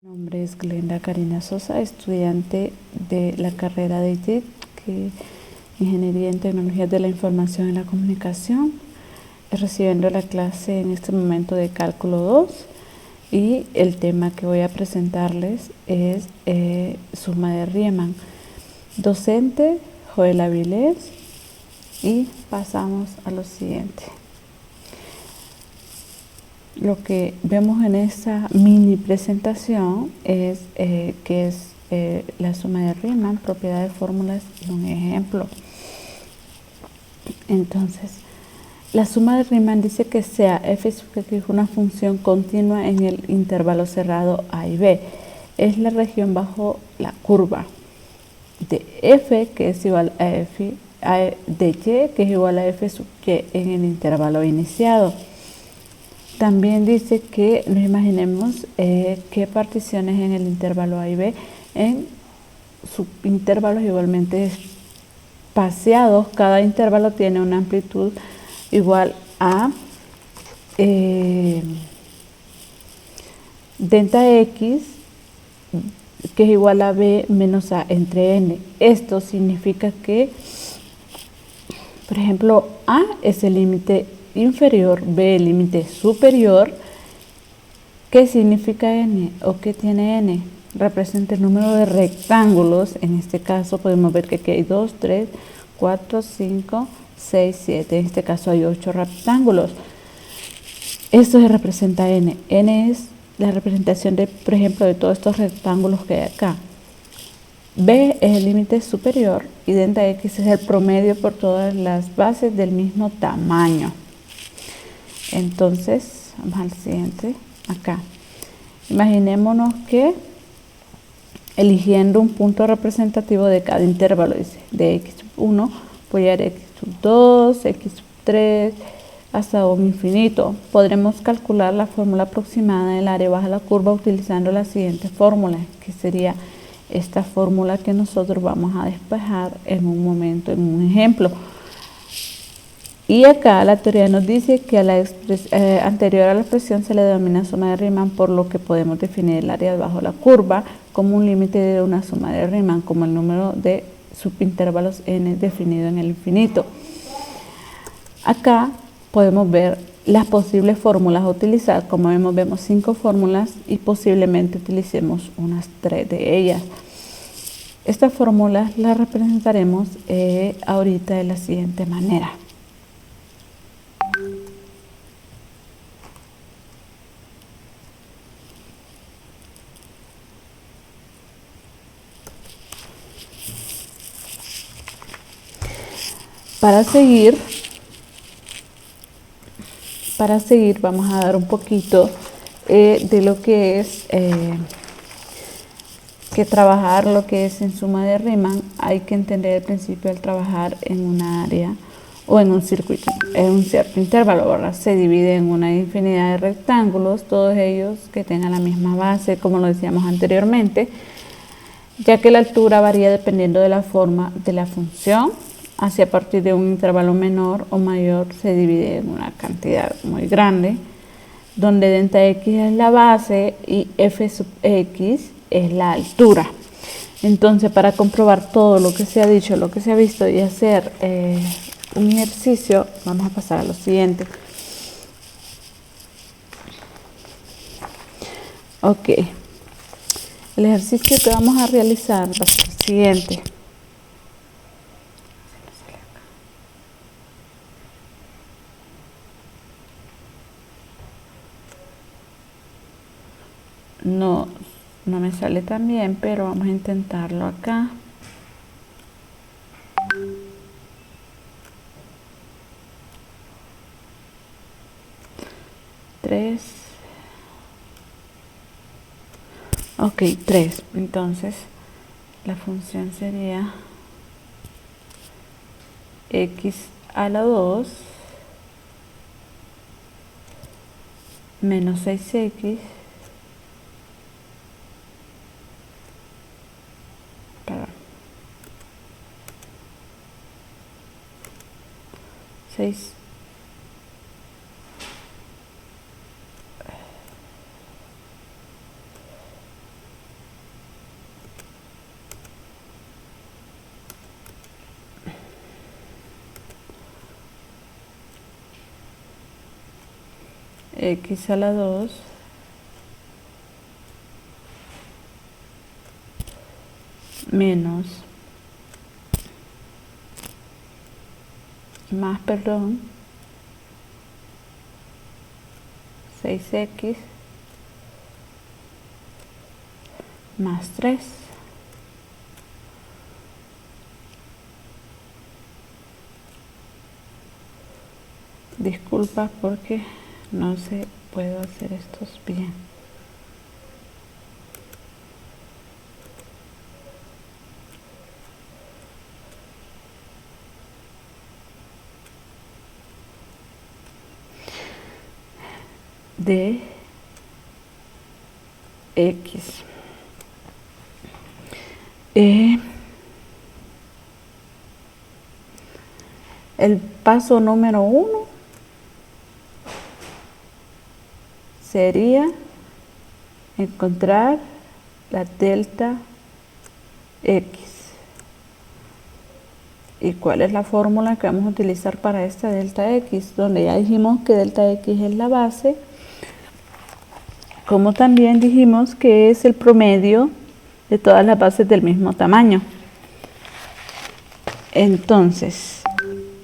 Mi nombre es Glenda Karina Sosa, estudiante de la carrera de ITIC, Ingeniería en Tecnologías de la Información y la Comunicación, recibiendo la clase en este momento de Cálculo 2, y el tema que voy a presentarles es suma de Riemann. Docente Joel Avilés, y pasamos a lo siguiente. Lo que vemos en esta mini presentación es que es la suma de Riemann, propiedad de fórmulas y un ejemplo. Entonces, la suma de Riemann dice que sea f sub x una función continua en el intervalo cerrado a y b. Es la región bajo la curva de f, que es igual a f de y, que es igual a f sub y en el intervalo iniciado. También dice que nos imaginemos que particiones en el intervalo A y B en subintervalos igualmente espaciados. Cada intervalo tiene una amplitud igual a delta X, que es igual a B menos A entre N. Esto significa que, por ejemplo, A es el límite inferior, B el límite superior. ¿Qué significa n o qué tiene n? Representa el número de rectángulos. En este caso podemos ver que aquí hay 2, 3, 4, 5, 6, 7. En este caso hay 8 rectángulos. Esto se representa n. N es la representación de, por ejemplo, de todos estos rectángulos que hay acá. B es el límite superior y delta X es el promedio por todas las bases del mismo tamaño. Entonces, vamos al siguiente. Acá, imaginémonos que eligiendo un punto representativo de cada intervalo, dice, de x1, voy a dar x2, x3, hasta un infinito. Podremos calcular la fórmula aproximada del área baja la curva utilizando la siguiente fórmula, que sería esta fórmula que nosotros vamos a despejar en un momento, en un ejemplo. Y acá la teoría nos dice que a la anterior a la expresión se le denomina suma de Riemann, por lo que podemos definir el área bajo la curva como un límite de una suma de Riemann, como el número de subintervalos n definido en el infinito. Acá podemos ver las posibles fórmulas a utilizar. Como vemos 5 fórmulas y posiblemente utilicemos unas 3 de ellas. Estas fórmulas las representaremos ahorita de la siguiente manera. Para seguir vamos a dar un poquito de lo que es que trabajar lo que es en suma de Riemann. Hay que entender el principio del trabajar en una área o en un circuito, en un cierto intervalo, ¿verdad? Se divide en una infinidad de rectángulos, todos ellos que tengan la misma base, como lo decíamos anteriormente, ya que la altura varía dependiendo de la forma de la función. Hacia a partir de un intervalo menor o mayor se divide en una cantidad muy grande, donde delta X es la base y f sub X es la altura. Entonces, para comprobar todo lo que se ha dicho, lo que se ha visto y hacer un ejercicio, vamos a pasar a lo siguiente. Ok, el ejercicio que vamos a realizar va a ser el siguiente. No me sale tan bien, pero vamos a intentarlo acá. Ok, 3. Entonces, la función sería x a la 2 menos 6x perdón, 6 x a la 2 menos más, perdón, 6x más 3. Disculpa porque no sé, puedo hacer estos bien. De x. El paso número 1 sería encontrar la delta x. ¿Y cuál es la fórmula que vamos a utilizar para esta delta x? Donde ya dijimos que delta x es la base, como también dijimos que es el promedio de todas las bases del mismo tamaño. Entonces,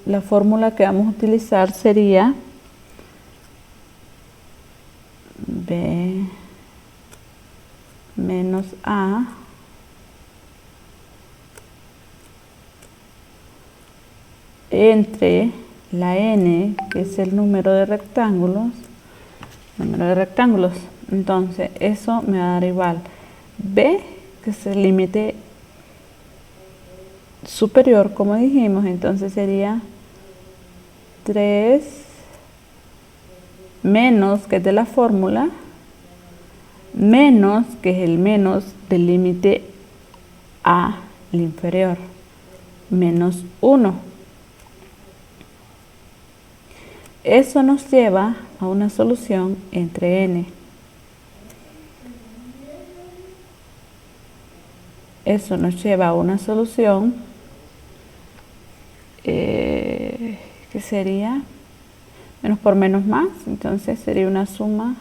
la fórmula que vamos a utilizar sería b menos a entre la n, que es el número de rectángulos. Entonces, eso me va a dar igual b, que es el límite superior, como dijimos, entonces sería 3 menos, que es de la fórmula, menos, que es el menos del límite a el inferior, menos 1. Eso nos lleva a una solución entre n. Eso nos lleva a una solución que sería menos por menos más, entonces sería una suma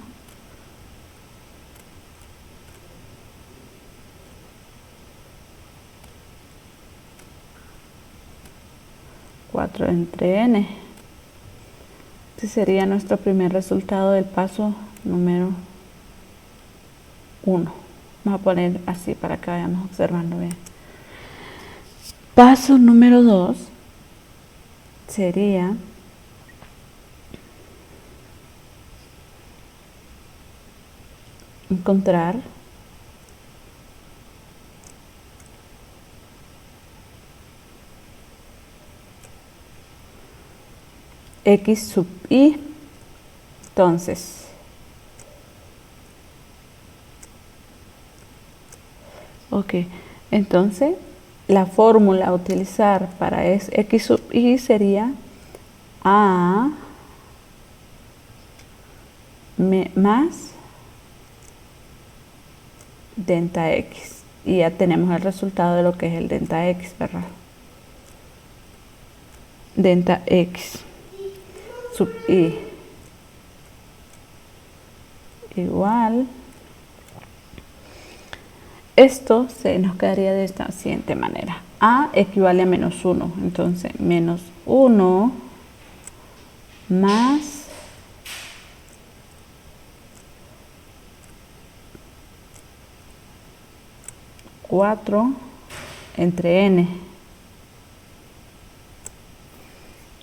entre n. Este sería nuestro primer resultado del paso número 1. Vamos a poner así para que vayamos observando bien. Paso número 2 sería encontrar x sub i. Entonces, entonces la fórmula a utilizar para x sub i sería a más delta x, y ya tenemos el resultado de lo que es el delta x, ¿verdad? Delta x sub i igual, esto se nos quedaría de esta siguiente manera: a equivale a menos 1, entonces menos 1 más cuatro entre n.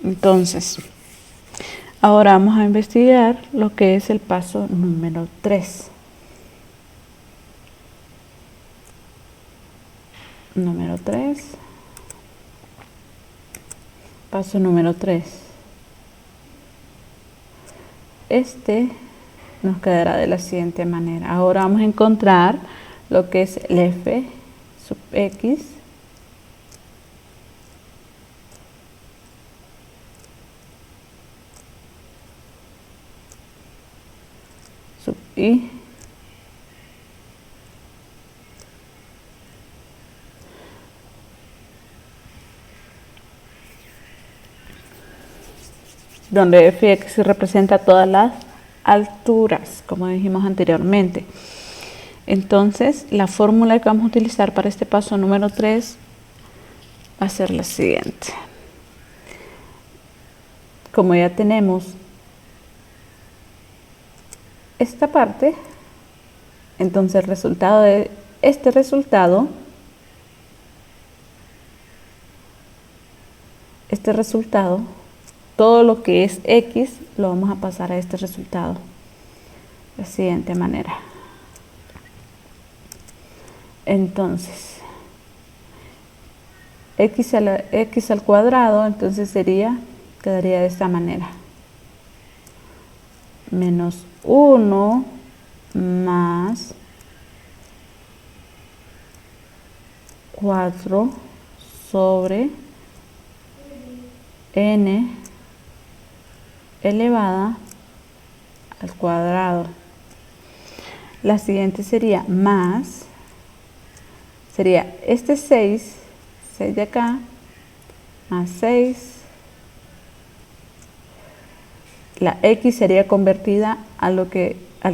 Entonces, ahora vamos a investigar lo que es el paso número 3. Número 3. Paso número 3. Este nos quedará de la siguiente manera. Ahora vamos a encontrar lo que es el f sub x sub i donde f y x representa todas las alturas, como dijimos anteriormente. Entonces, la fórmula que vamos a utilizar para este paso número 3 va a ser la siguiente. Como ya tenemos esta parte, entonces el resultado de este resultado, todo lo que es X lo vamos a pasar a este resultado de la siguiente manera. Entonces, X al cuadrado, entonces quedaría de esta manera. Menos 1 más 4 sobre n elevada al cuadrado. La siguiente sería sería este 6 de acá, más 6. La x sería convertida al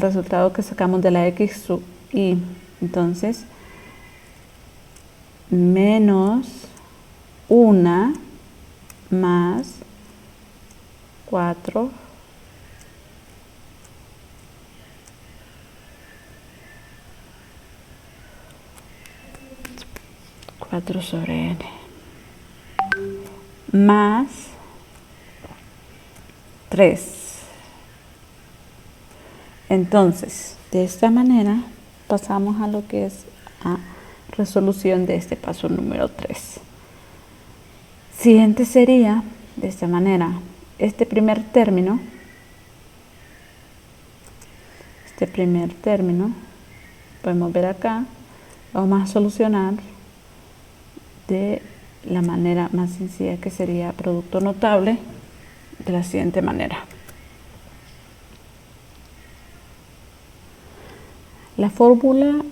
resultado que sacamos de la x sub y. Entonces, menos 1 más 4 sobre n más 3. Entonces, de esta manera pasamos a lo que es a resolución de este paso número 3. Siguiente sería de esta manera. Este primer término, podemos ver acá, lo vamos a solucionar de la manera más sencilla, que sería producto notable, de la siguiente manera. La fórmula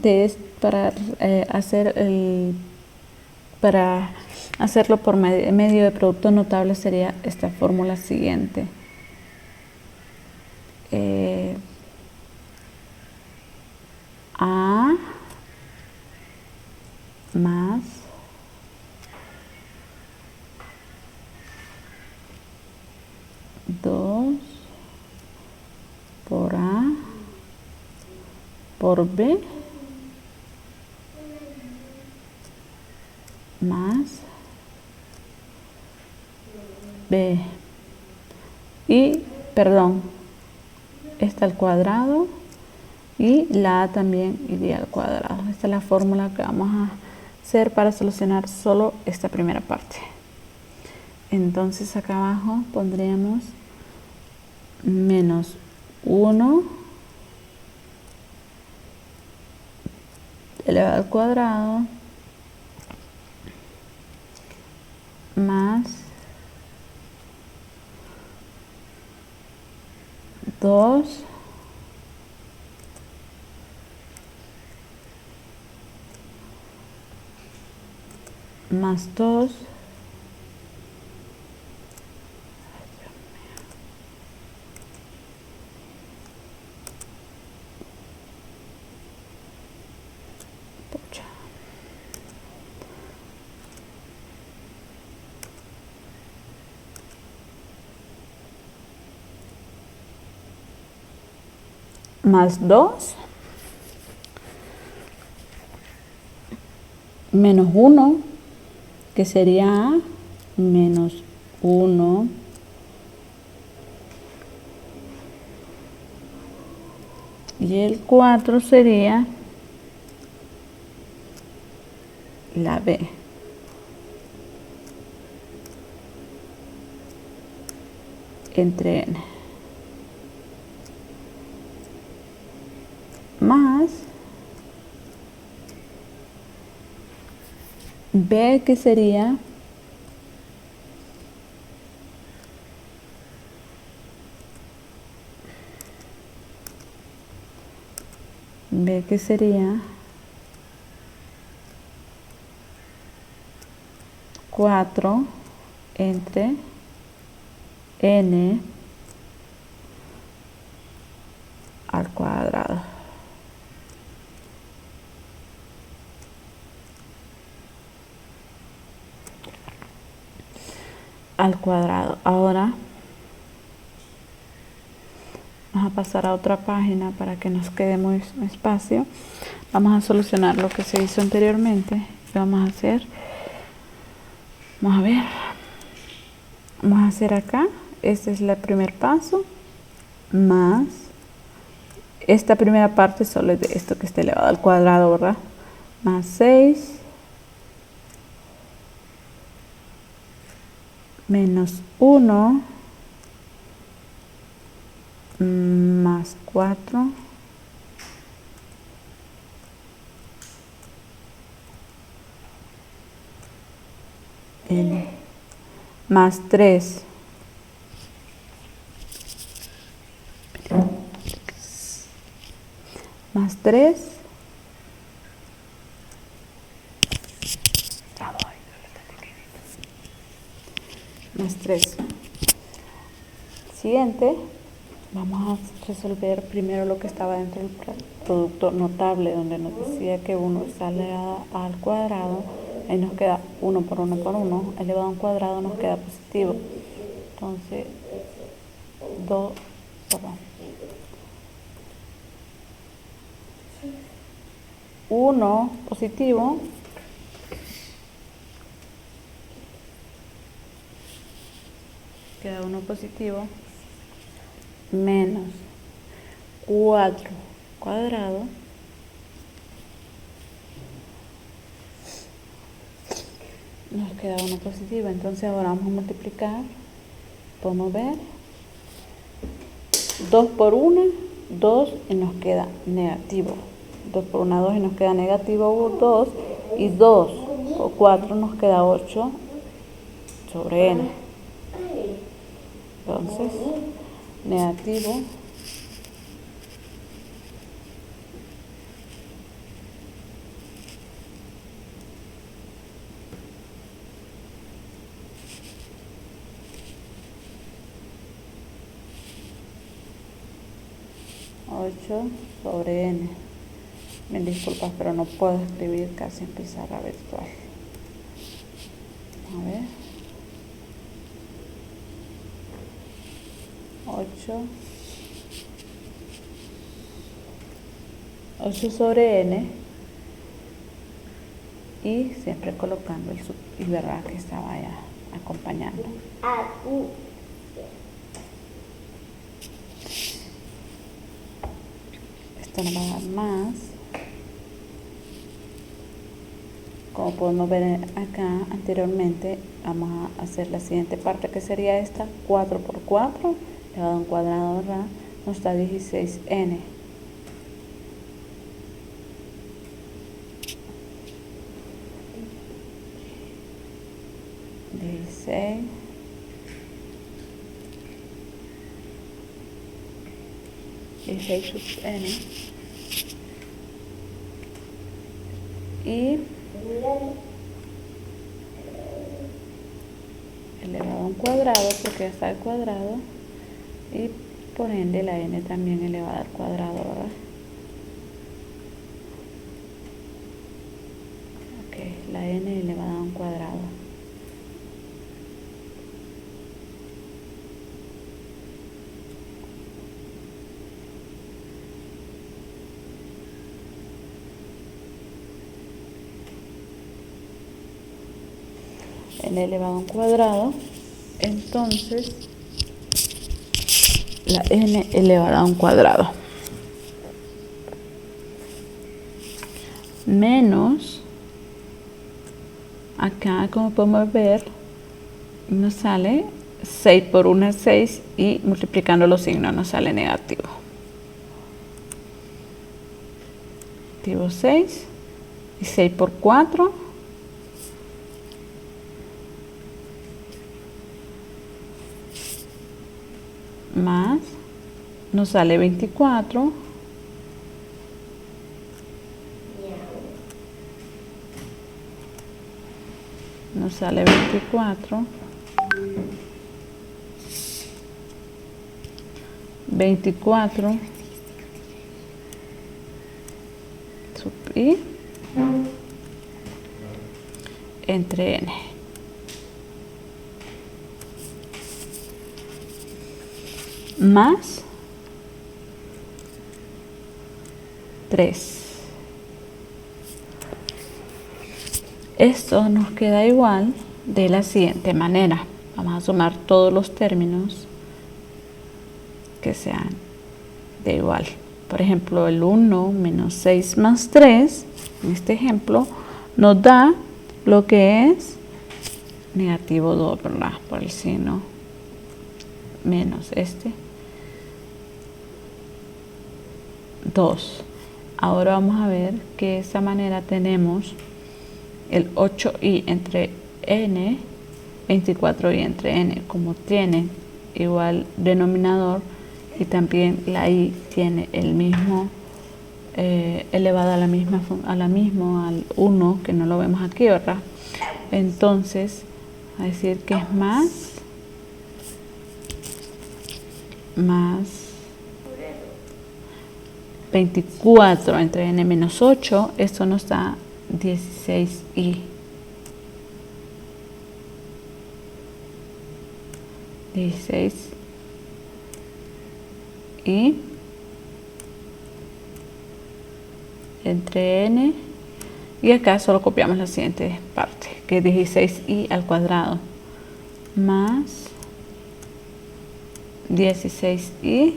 para hacerlo por medio de producto notable sería esta fórmula siguiente. A más dos por A por B más B y, perdón, esta al cuadrado y la A también iría al cuadrado. Esta es la fórmula que vamos a hacer para solucionar solo esta primera parte. Entonces acá abajo pondríamos menos 1 elevado al cuadrado más 2 más 2 más 2 menos 1, que sería A, menos 1 y el 4 sería la B. Entre n más B, que sería B, que sería 4 entre n cuadrado. Al cuadrado. Ahora vamos a pasar a otra página para que nos quede muy espacio. Vamos a solucionar lo que se hizo anteriormente. ¿Qué vamos a hacer? Vamos a ver. Vamos a hacer acá. Este es el primer paso. Más. Esta primera parte solo es de esto que está elevado al cuadrado, ¿verdad? Más 6. Menos 1. Más 4. N. Más 3. Más 3. Más 3. Siguiente, vamos a resolver primero lo que estaba dentro del producto notable, donde nos decía que 1 sale al cuadrado. Ahí nos queda 1 por 1 por 1, elevado a un cuadrado nos queda positivo. Entonces, 1 positivo queda 1 positivo menos 4 cuadrado nos queda 1 positivo. Entonces ahora vamos a multiplicar. Podemos ver 2 por 1, 2 y nos queda negativo. 2 por 1, 2 y nos queda negativo 2. Y 2 por 4 nos queda 8 sobre n. Entonces, negativo 8 sobre n. Me disculpas, pero no puedo escribir casi en pizarra virtual. A ver. 8 sobre n. Y siempre colocando el sub y verdad que estaba ya acompañando. Esto nos va a dar más. Como podemos ver acá anteriormente, vamos a hacer la siguiente parte, que sería esta. 4 por 4 elevado a un cuadrado, ¿verdad? Nos da 16n. Y 6 sub n. Y elevado a un cuadrado, porque ya está al cuadrado. Y por ende la n también elevada al cuadrado, ¿verdad? Ok, la n elevada a un cuadrado. N elevado a un cuadrado, entonces la n elevada a un cuadrado menos, acá como podemos ver nos sale 6 por 1 es 6 y multiplicando los signos nos sale negativo. Negativo 6 y 6 por 4 más nos sale 24 nos sale 24 24 sub i entre n. Más 3. Esto nos queda igual de la siguiente manera. Vamos a sumar todos los términos que sean de igual. Por ejemplo, el 1 menos 6 más 3, en este ejemplo, nos da lo que es negativo 2, ¿verdad? Por el signo menos 2. Ahora vamos a ver que de esta manera tenemos el 8i entre n, 24i entre n, como tienen igual denominador y también la i tiene el mismo elevada al 1, que no lo vemos aquí, ¿verdad? Entonces, a decir que es más 24 entre n menos 8, esto nos da 16i. 16i entre n, y acá solo copiamos la siguiente parte, que es 16i al cuadrado más 16i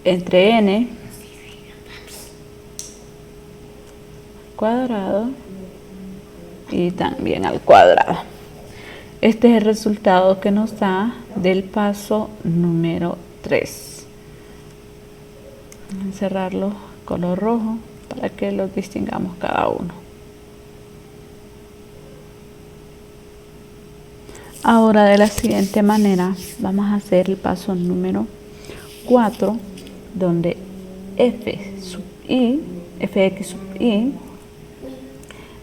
entre n cuadrado y también al cuadrado. Este es el resultado que nos da del paso número 3. Vamos a encerrarlo color rojo para que los distingamos cada uno. Ahora, de la siguiente manera, vamos a hacer el paso número 4, donde fx sub i,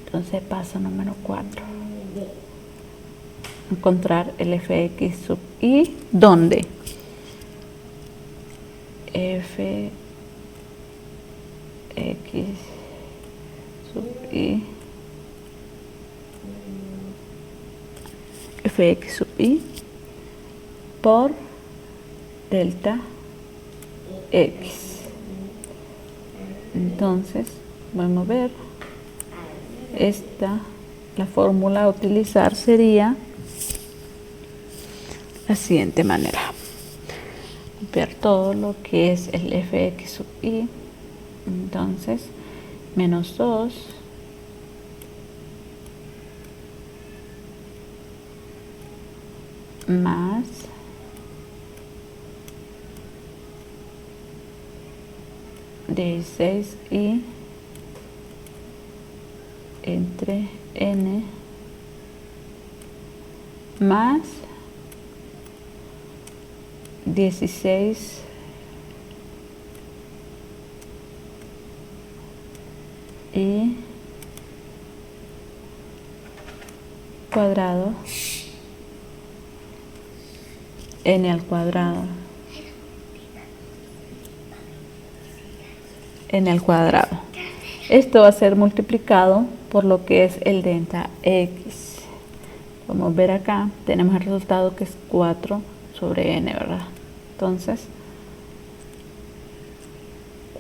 entonces paso número 4, encontrar el fx sub i, donde fx sub i, fx sub i por delta x. Entonces vamos a ver la fórmula a utilizar sería la siguiente manera: ver todo lo que es el fx sub i, entonces menos 2 más 16i entre n más 16 y cuadrado n al cuadrado Esto va a ser multiplicado por lo que es el delta x. Vamos a ver acá, tenemos el resultado que es 4 sobre n, ¿verdad? Entonces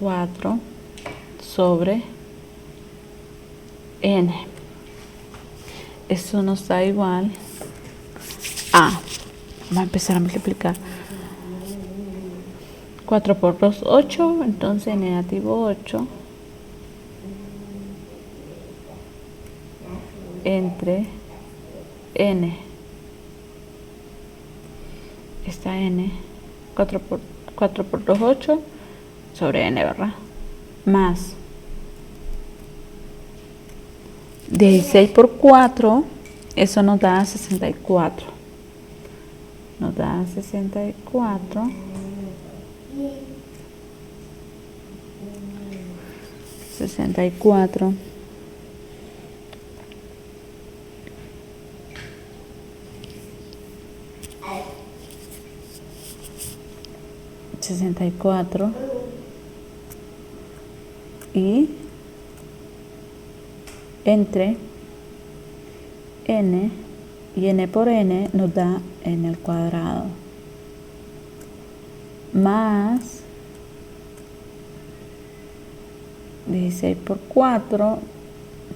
4 sobre n, eso nos da igual a, vamos a empezar a multiplicar. 4 por 2, 8, entonces negativo 8 entre n, esta n, 4 por 2, 8 sobre n, ¿verdad? Más 16 por 4 Eso nos da 64. Nos da 64. 64. 64 y entre n y n por n nos da n al cuadrado más 16 por 4,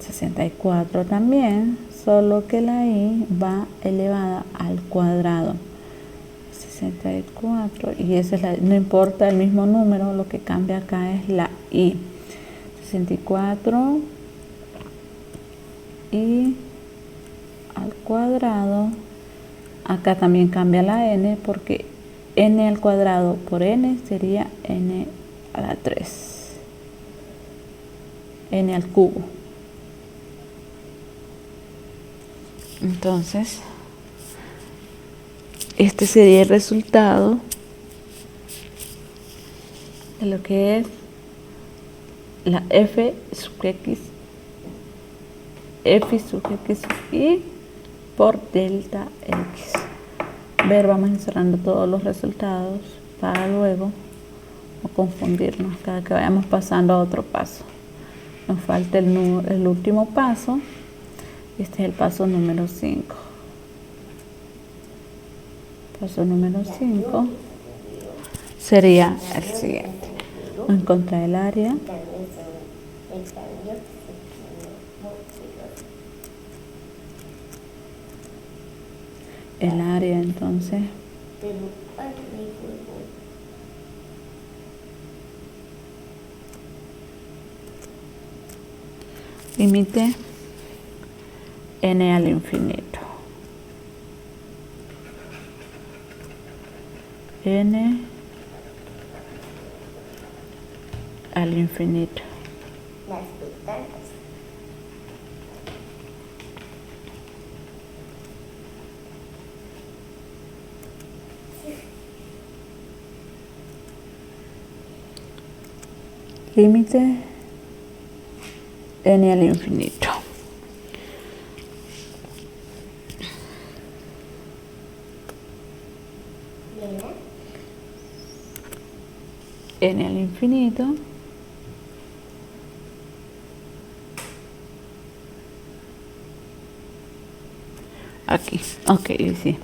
64 también, solo que la i va elevada al cuadrado. 64 y esa es la, no importa el mismo número, lo que cambia acá es la i. 64 y al cuadrado, acá también cambia la n porque n al cuadrado por n sería n a la 3, n al cubo. Entonces este sería el resultado de lo que es la f sub x y por delta x. Vamos encerrando todos los resultados para luego no confundirnos cada que vayamos pasando a otro paso. Nos falta el último paso. Este es el paso número 5. Paso número 5 sería el siguiente. Encontrar el área. El área entonces límite n al infinito. N al infinito. Las ventanas. Límite n al infinito. N al infinito aquí, ok, sí.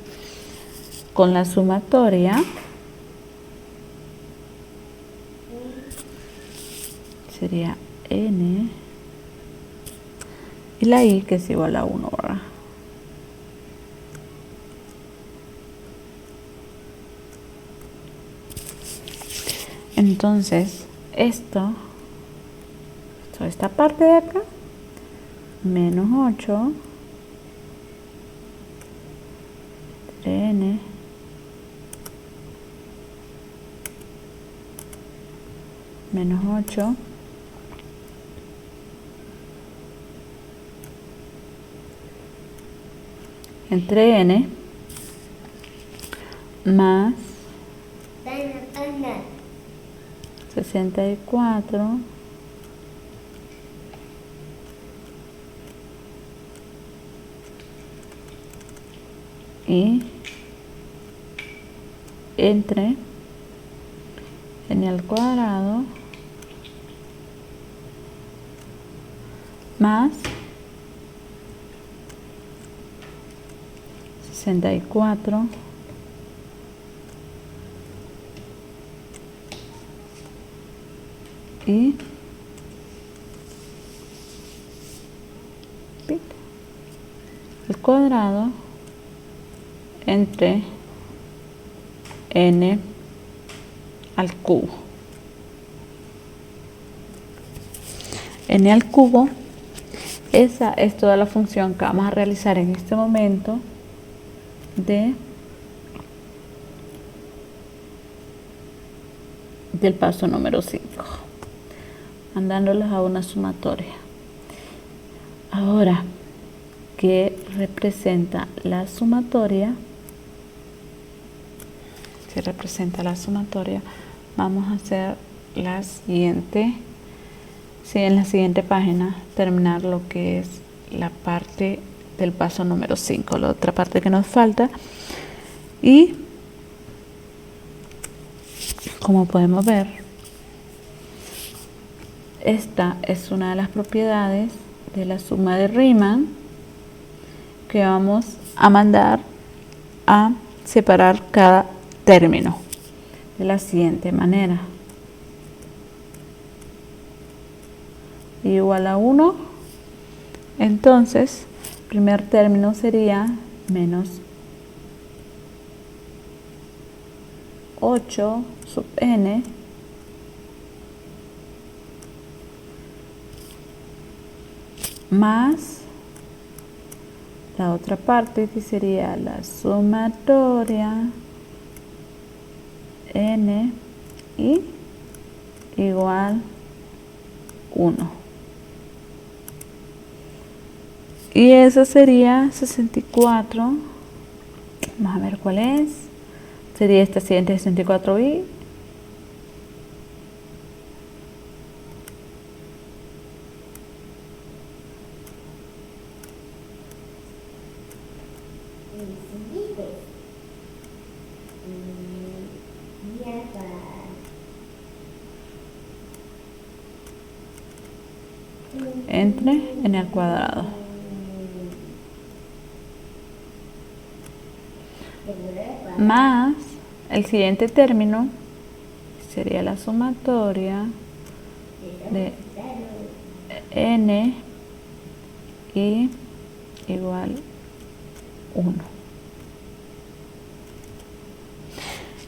Con la sumatoria sería n y la i que es igual a 1, ¿verdad? Entonces esta parte de acá, menos 8 n menos 8 entre n más 64 y entre n al cuadrado más 64 y el cuadrado entre n al cubo. N al cubo, esa es toda la función que vamos a realizar en este momento del paso número 5, mandándolos a una sumatoria. Ahora, que representa la sumatoria. Que representa la sumatoria, vamos a hacer la siguiente, en la siguiente página, terminar lo que es la parte del paso número 5, la otra parte que nos falta. Y como podemos ver, esta es una de las propiedades de la suma de Riemann que vamos a mandar a separar cada término de la siguiente manera: igual a 1. Entonces, el primer término sería menos 8 sub n más la otra parte, que sería la sumatoria n y igual 1. Y eso sería 64. Vamos a ver cuál es. Sería esta siguiente 64i. Entre n al cuadrado. Más el siguiente término, sería la sumatoria de n y igual 1.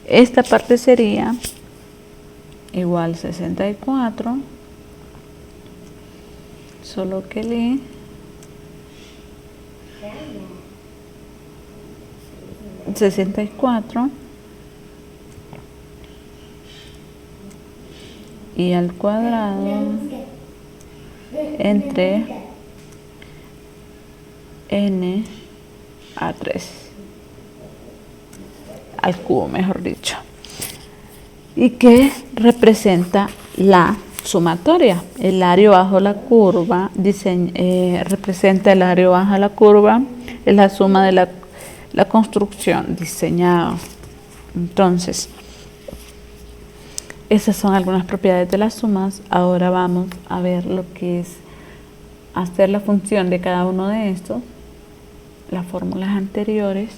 Esta parte sería igual 64, solo que el 64 y al cuadrado entre n a 3 al cubo, mejor dicho, y que representa la sumatoria. El área bajo la curva representa el área bajo la curva, es la suma de la construcción diseñada. Entonces, esas son algunas propiedades de las sumas. Ahora vamos a ver lo que es hacer la función de cada uno de estos. Las fórmulas anteriores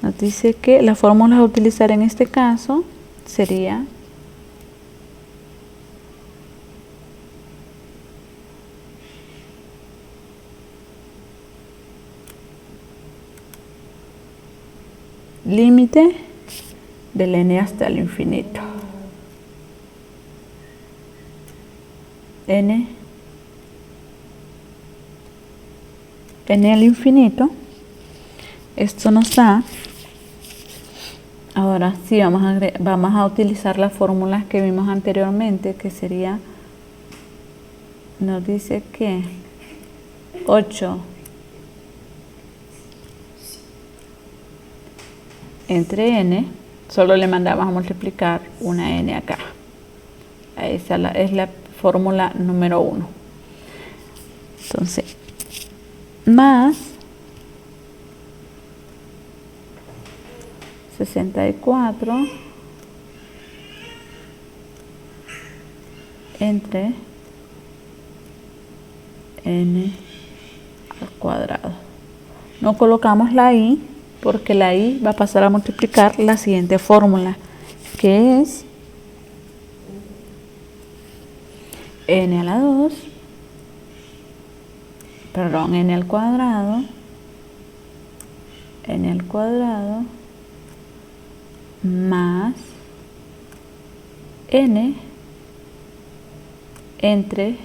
nos dice que la fórmula a utilizar en este caso sería límite del n hasta el infinito. N al infinito. Esto nos da, ahora sí vamos a utilizar las fórmulas que vimos anteriormente, que sería, nos dice que 8 entre n, solo le mandamos a multiplicar una n acá. Esa es la fórmula número 1. Entonces, más 64 entre n al cuadrado. No colocamos la i porque la i va a pasar a multiplicar la siguiente fórmula, que es n a la 2, perdón, n al cuadrado más n entre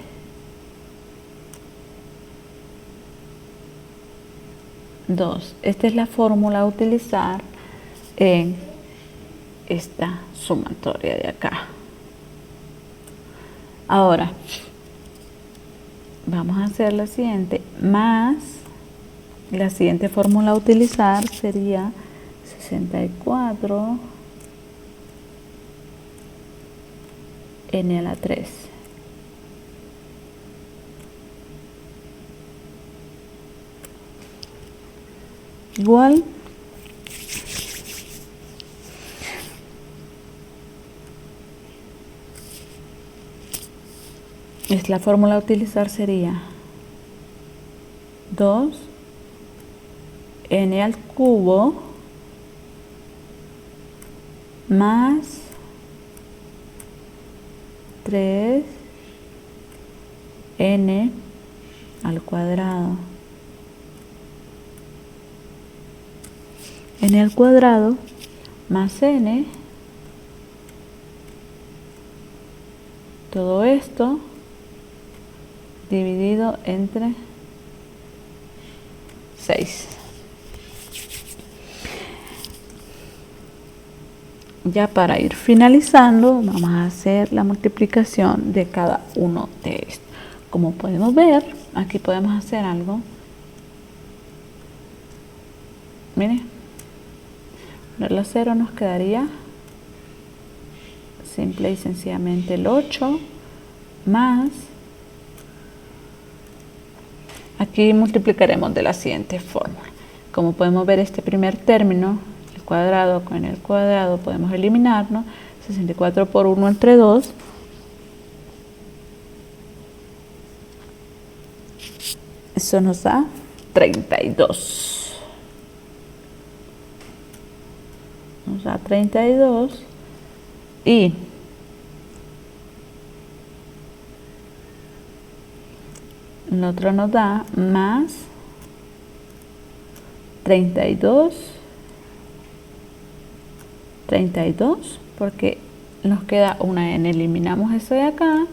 dos. Esta es la fórmula a utilizar en esta sumatoria de acá. Ahora vamos a hacer la siguiente, más La siguiente fórmula a utilizar sería 64 n a la 3. Igual la fórmula a utilizar sería 2 n al cubo más 3 n al cuadrado. N al cuadrado más n, todo esto dividido entre 6. Ya para ir finalizando, vamos a hacer la multiplicación de cada uno de estos. Como podemos ver, aquí podemos hacer algo. Miren, ponerlo a 0 nos quedaría simple y sencillamente el 8 más. Aquí multiplicaremos de la siguiente fórmula. Como podemos ver, este primer término, el cuadrado con el cuadrado, podemos eliminarlo. 64 por 1 entre 2. Eso nos da 32. Nos da 32. Y el otro nos da más 32, porque nos queda una n, eliminamos eso de acá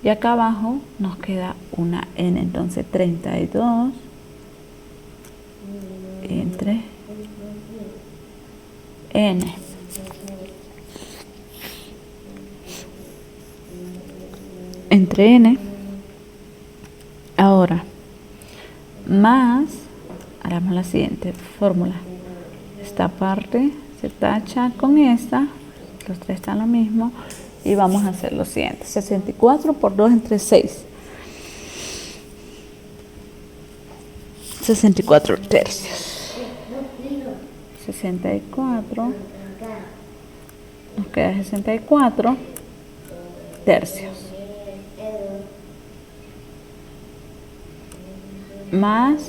y acá abajo nos queda una n, entonces 32 entre n. Entre n. Ahora, más, haremos la siguiente fórmula. Esta parte se tacha con esta, los tres están lo mismo, y vamos a hacer lo siguiente. 64 por 2 entre 6. 64 tercios. 64. Nos queda 64 tercios. Más,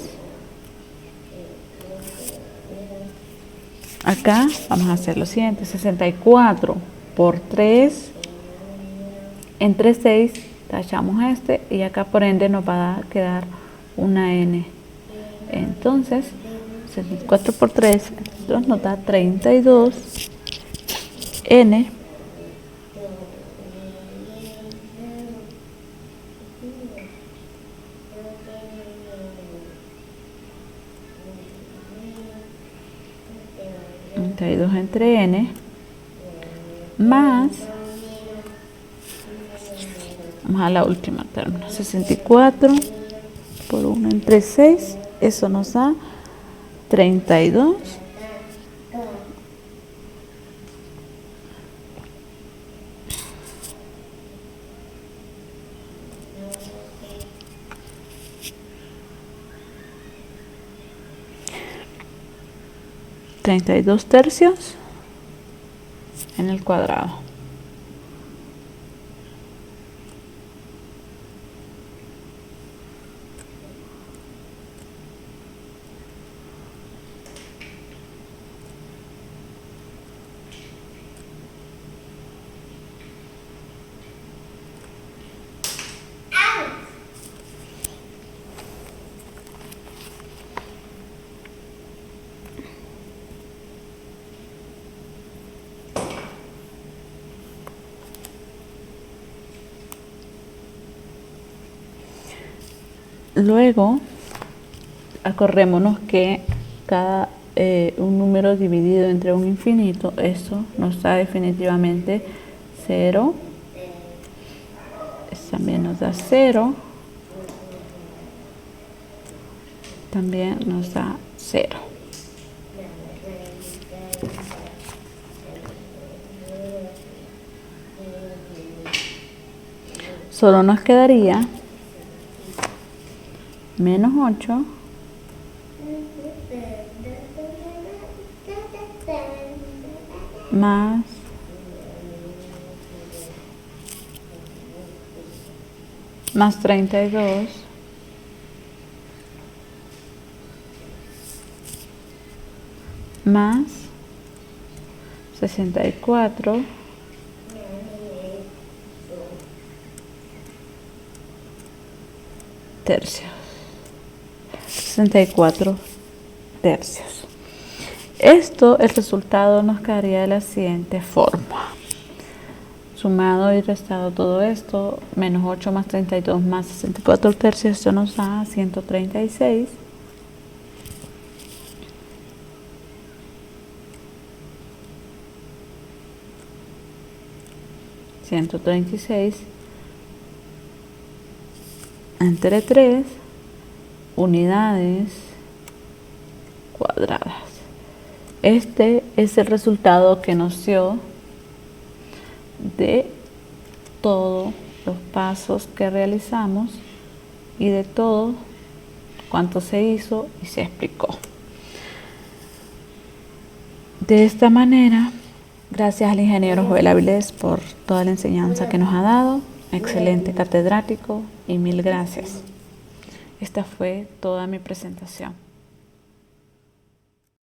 acá vamos a hacer lo siguiente, 64 por 3 entre 6, tachamos este y acá por ende nos va a quedar una n. Entonces 64 por 3 nos da 32 n entre n más, vamos a la última término, 64 por 1 entre 6, eso nos da 32 32 tercios en el cuadrado. Luego, acordémonos que cada un número dividido entre un infinito, eso nos da definitivamente 0. También nos da 0. también nos da 0. Solo nos quedaría menos 8 más 32 más 64 tercios. 64 tercios. El resultado nos quedaría de la siguiente forma. Sumado y restado todo esto, menos 8 más 32 más 64 tercios, esto nos da 136. Entre 3 unidades cuadradas. Este es el resultado que nos dio de todos los pasos que realizamos y de todo cuánto se hizo y se explicó. De esta manera, gracias al ingeniero Joel Avilés por toda la enseñanza que nos ha dado. Excelente catedrático y mil gracias. Esta fue toda mi presentación.